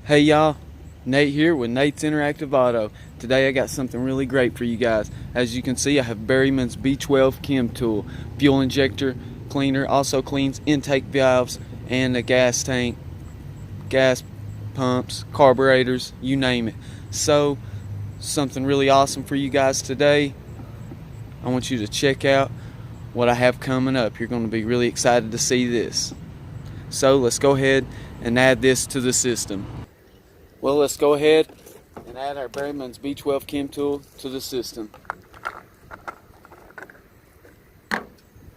Hey y'all, Nate here with Nate's Interactive Auto. Today I got something really great for you guys. As you can see, I have Berryman's B12 Chem Tool, fuel injector cleaner, also cleans intake valves and the gas tank, gas pumps, carburetors, you name it. So, something really awesome for you guys today. I want you to check out what I have coming up. You're going to be really excited to see this. So let's go ahead and add this to the system. Well, let's go ahead and add our Berryman's B12 Chem Tool to the system. It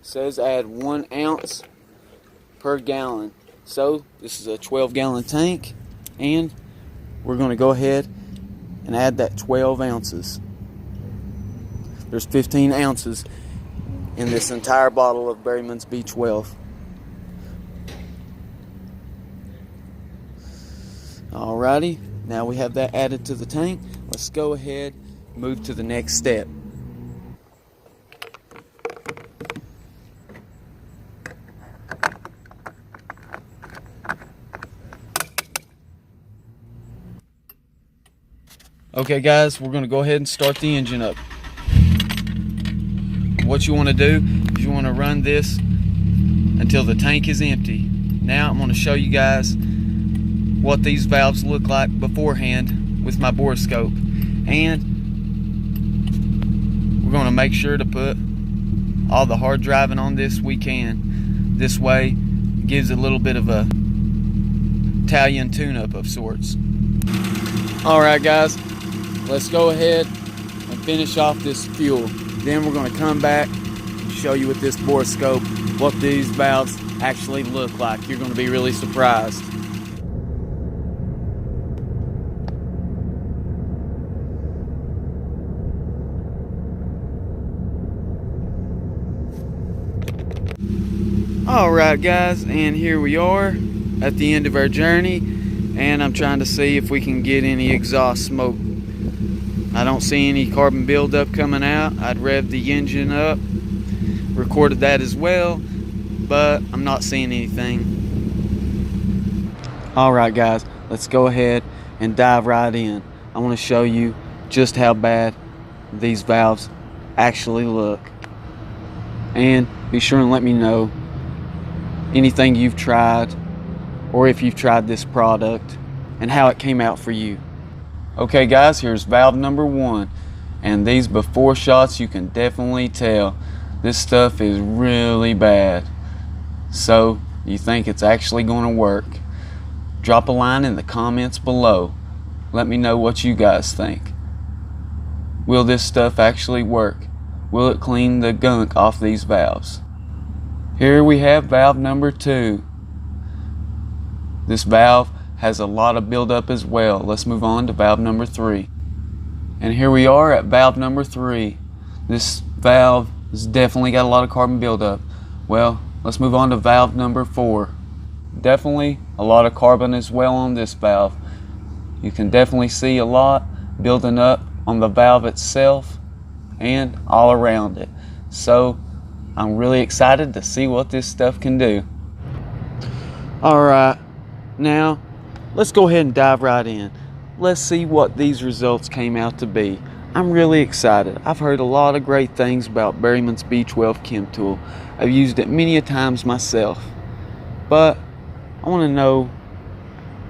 says add 1 ounce per gallon. So this is a 12-gallon tank, and we're going to go ahead and add that 12 ounces. There's 15 ounces in this entire bottle of Berryman's B12. Alrighty, now we have that added to the tank. Let's go ahead and move to the next step. Okay guys, we're going to go ahead and start the engine up. What you want to do is you want to run this until the tank is empty. Now I'm going to show you guys what these valves look like beforehand with my borescope, and we're going to make sure to put all the hard driving on this we can. This way it gives a little bit of a Italian tune-up of sorts. Alright guys, let's go ahead and finish off this fuel. Then we're going to come back and show you with this borescope what these valves actually look like. You're going to be really surprised. Alright guys, and here we are at the end of our journey, and I'm trying to see if we can get any exhaust smoke. I don't see any carbon buildup coming out. I'd rev the engine up, recorded that as well, but I'm not seeing anything. Alright guys, let's go ahead and dive right in. I want to show you just how bad these valves actually look. And be sure and let me know anything you've tried, or if you've tried this product and how it came out for you. Okay guys, here's valve number 1, and these before shots, you can definitely tell this stuff is really bad. So you think it's actually going to work? Drop a line in the comments below. Let me know what you guys think. Will this stuff actually work? Will it clean the gunk off these valves? Here we have valve number 2. This valve has a lot of buildup as well. Let's move on to valve number 3. And here we are at valve number 3. This valve has definitely got a lot of carbon buildup. Well, let's move on to valve number 4. Definitely a lot of carbon as well on this valve. You can definitely see a lot building up on the valve itself and all around it. So I'm really excited to see what this stuff can do. Alright, now let's go ahead and dive right in. Let's see what these results came out to be. I'm really excited. I've heard a lot of great things about Berryman's B12 Chem Tool. I've used it many a times myself. But I want to know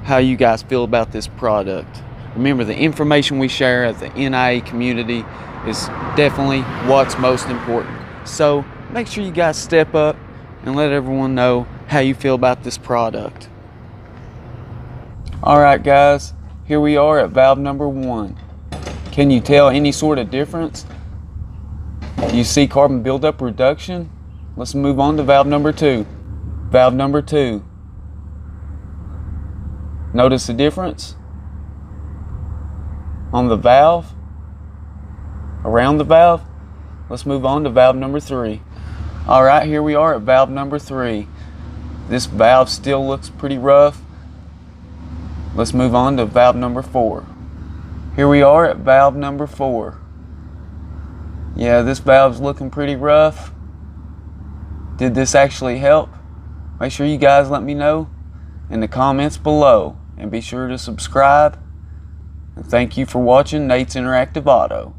how you guys feel about this product. Remember, the information we share at the NIA community is definitely what's most important. So make sure you guys step up and let everyone know how you feel about this product. Alright guys, here we are at valve number 1. Can you tell any sort of difference? Do you see carbon buildup reduction? Let's move on to valve number 2. Valve number 2. Notice the difference on the valve, around the valve? Let's move on to valve number 3. Alright, here we are at valve number 3. This valve still looks pretty rough. Let's move on to valve number 4. Here we are at valve number 4. Yeah, this valve's looking pretty rough. Did this actually help? Make sure you guys let me know in the comments below. and be sure to subscribe. And thank you for watching Nate's Interactive Auto.